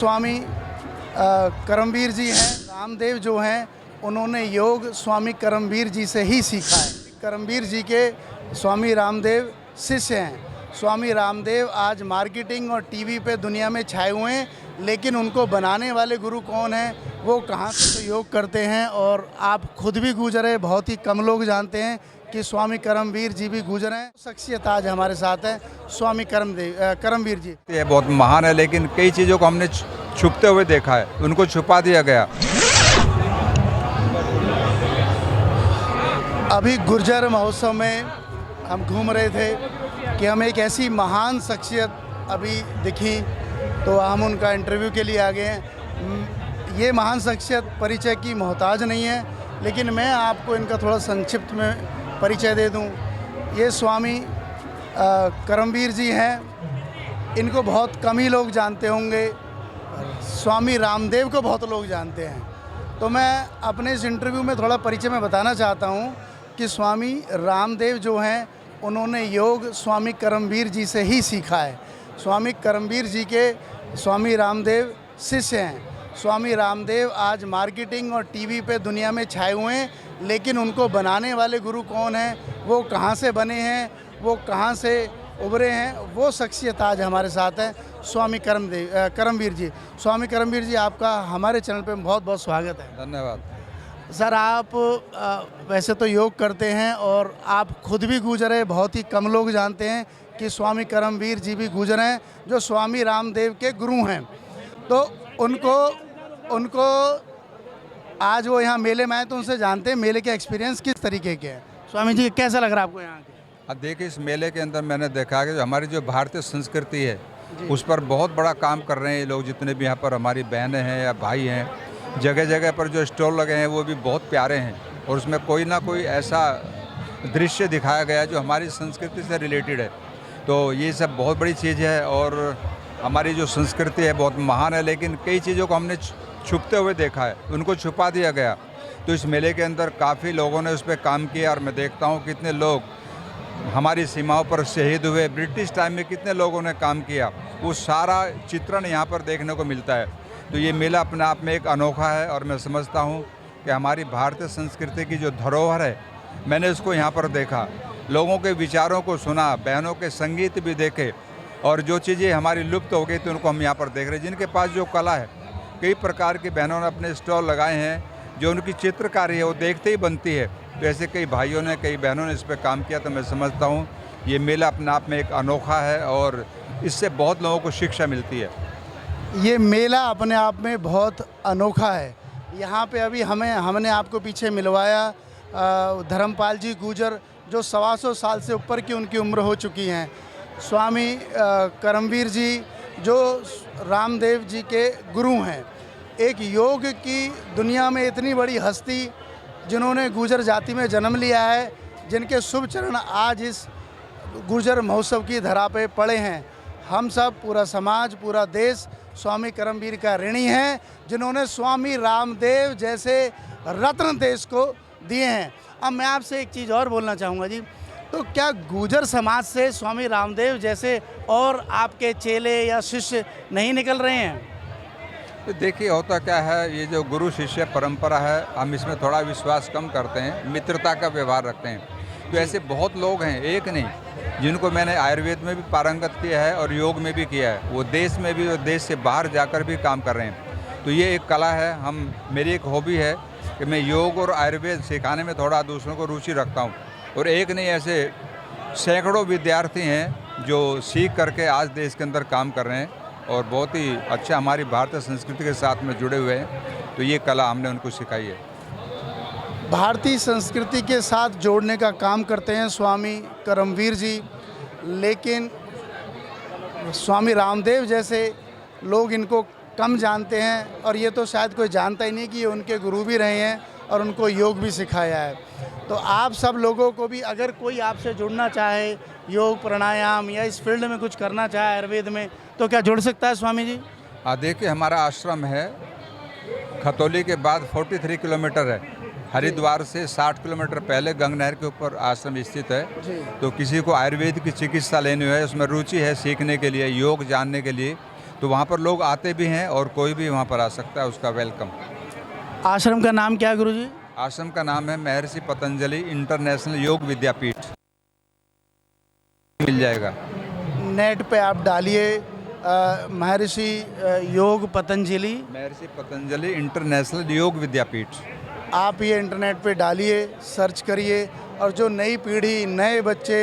स्वामी करमवीर जी हैं। रामदेव जो हैं उन्होंने योग स्वामी करमवीर जी से ही सीखा है। करमवीर जी के स्वामी रामदेव शिष्य हैं। स्वामी रामदेव आज मार्केटिंग और टीवी पे दुनिया में छाए हुए हैं, लेकिन उनको बनाने वाले गुरु कौन हैं, वो कहाँ से योग करते हैं और आप खुद भी गुजरे, बहुत ही कम लोग जानते हैं कि स्वामी करमवीर जी भी गुजरे हैं। शख्सियत आज हमारे साथ है स्वामी करमवीर जी। ये बहुत महान है, लेकिन कई चीज़ों को हमने छुपते हुए देखा है, उनको छुपा दिया गया। अभी गुर्जर महोत्सव में हम घूम रहे थे कि हमें एक ऐसी महान शख्सियत अभी दिखी, तो हम उनका इंटरव्यू के लिए आ गए हैं। ये महान शख्सियत परिचय की मोहताज नहीं है, लेकिन मैं आपको इनका थोड़ा संक्षिप्त में परिचय दे दूं। ये स्वामी करमवीर जी हैं। इनको बहुत कम ही लोग जानते होंगे। स्वामी रामदेव को बहुत लोग जानते हैं। तो मैं अपने इस इंटरव्यू में थोड़ा परिचय में बताना चाहता हूं कि स्वामी रामदेव जो हैं उन्होंने योग स्वामी करमवीर जी से ही सीखा है। स्वामी करमवीर जी के स्वामी रामदेव शिष्य हैं। स्वामी रामदेव आज मार्केटिंग और टीवी पे दुनिया में छाए हुए हैं, लेकिन उनको बनाने वाले गुरु कौन हैं, वो कहाँ से बने हैं, वो कहाँ से उभरे हैं, वो शख्सियत आज हमारे साथ है स्वामी करमवीर जी। स्वामी करमवीर जी, आपका हमारे चैनल पे बहुत बहुत स्वागत है। धन्यवाद सर। आप वैसे तो योग करते हैं और आप खुद भी गुजरे, बहुत ही कम लोग जानते हैं कि स्वामी करमवीर जी भी गुजरे हैं, जो स्वामी रामदेव के गुरु हैं। तो उनको आज वो यहाँ मेले में आए तो उनसे जानते हैं मेले के एक्सपीरियंस किस तरीके के हैं। स्वामी जी, कैसा लग रहा है आपको यहाँ के? अब देखिए, इस मेले के अंदर मैंने देखा कि हमारी जो भारतीय संस्कृति है उस पर बहुत बड़ा काम कर रहे हैं लोग। जितने भी यहाँ पर हमारी बहनें हैं या भाई हैं, जगह जगह पर जो स्टॉल लगे हैं वो भी बहुत प्यारे हैं, और उसमें कोई ना कोई ऐसा दृश्य दिखाया गया जो हमारी संस्कृति से रिलेटेड है। तो ये सब बहुत बड़ी चीज़ है, और हमारी जो संस्कृति है बहुत महान है, लेकिन कई चीज़ों को हमने छुपते हुए देखा है, उनको छुपा दिया गया। तो इस मेले के अंदर काफ़ी लोगों ने उस पर काम किया, और मैं देखता हूँ कितने लोग हमारी सीमाओं पर शहीद हुए, ब्रिटिश टाइम में कितने लोगों ने काम किया, वो सारा चित्रण यहाँ पर देखने को मिलता है। तो ये मेला अपने आप में एक अनोखा है, और मैं समझता हूँ कि हमारी भारतीय संस्कृति की जो धरोहर है, मैंने उसको यहाँ पर देखा, लोगों के विचारों को सुना, बहनों के संगीत भी देखे, और जो चीज़ें हमारी लुप्त हो गई थी उनको हम यहाँ पर देख रहे हैं। जिनके पास जो कला है, कई प्रकार की बहनों ने अपने स्टॉल लगाए हैं, जो उनकी चित्रकारी है वो देखते ही बनती है। तो ऐसे कई भाइयों ने, कई बहनों ने इस पर काम किया। तो मैं समझता हूँ ये मेला अपने आप में एक अनोखा है, और इससे बहुत लोगों को शिक्षा मिलती है। ये मेला अपने आप में बहुत अनोखा है। यहाँ पे अभी हमने आपको पीछे मिलवाया धर्मपाल जी गुजर, जो 125 साल से ऊपर की उनकी उम्र हो चुकी हैं। स्वामी करमवीर जी जो रामदेव जी के गुरु हैं, एक योग की दुनिया में इतनी बड़ी हस्ती जिन्होंने गुर्जर जाति में जन्म लिया है, जिनके शुभ चरण आज इस गुर्जर महोत्सव की धरा पे पड़े हैं। हम सब, पूरा समाज, पूरा देश स्वामी करमवीर का ऋणी है, जिन्होंने स्वामी रामदेव जैसे रत्न देश को दिए हैं। अब मैं आपसे एक चीज़ और बोलना चाहूँगा जी, तो क्या गुर्जर समाज से स्वामी रामदेव जैसे और आपके चेले या शिष्य नहीं निकल रहे हैं? तो देखिए, होता क्या है, ये जो गुरु शिष्य परंपरा है, हम इसमें थोड़ा विश्वास कम करते हैं, मित्रता का व्यवहार रखते हैं। तो ऐसे बहुत लोग हैं, एक नहीं, जिनको मैंने आयुर्वेद में भी पारंगत किया है और योग में भी किया है। वो देश में भी और देश से बाहर जाकर भी काम कर रहे हैं। तो ये एक कला है। मेरी एक हॉबी है कि मैं योग और आयुर्वेद सिखाने में थोड़ा दूसरों को रुचि रखता हूँ, और एक नहीं, ऐसे सैकड़ों विद्यार्थी हैं जो सीख करके आज देश के अंदर काम कर रहे हैं, और बहुत ही अच्छा हमारी भारतीय संस्कृति के साथ में जुड़े हुए हैं। तो ये कला हमने उनको सिखाई है। भारतीय संस्कृति के साथ जोड़ने का काम करते हैं स्वामी करमवीर जी, लेकिन स्वामी रामदेव जैसे लोग इनको कम जानते हैं, और ये तो शायद कोई जानता ही नहीं कि ये उनके गुरु भी रहे हैं और उनको योग भी सिखाया है। तो आप सब लोगों को भी, अगर कोई आपसे जुड़ना चाहे, योग, प्राणायाम या इस फील्ड में कुछ करना चाहे आयुर्वेद में, तो क्या जुड़ सकता है स्वामी जी? देखिए, हमारा आश्रम है खतौली के बाद 43 किलोमीटर है। हरिद्वार से 60 किलोमीटर पहले गंगा नहर के ऊपर आश्रम स्थित है। तो किसी को आयुर्वेद की चिकित्सा लेनी है, उसमें रुचि है सीखने के लिए, योग जानने के लिए, तो वहाँ पर लोग आते भी हैं और कोई भी वहाँ पर आ सकता है, उसका वेलकम। आश्रम का नाम क्या है गुरुजी? आश्रम का नाम है महर्षि पतंजलि इंटरनेशनल योग विद्यापीठ, मिल जाएगा। नेट पे आप डालिए महर्षि योग पतंजलि, महर्षि पतंजलि इंटरनेशनल योग विद्यापीठ। आप ये इंटरनेट पे डालिए, सर्च करिए, और जो नई पीढ़ी, नए बच्चे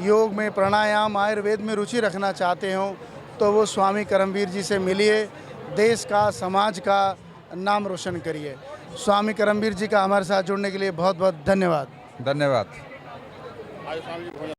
योग में, प्राणायाम, आयुर्वेद में रुचि रखना चाहते हों तो वो स्वामी करमवीर जी से मिलिए, देश का, समाज का नाम रोशन करिए। स्वामी करमवीर जी का हमारे साथ जुड़ने के लिए बहुत बहुत धन्यवाद। धन्यवाद।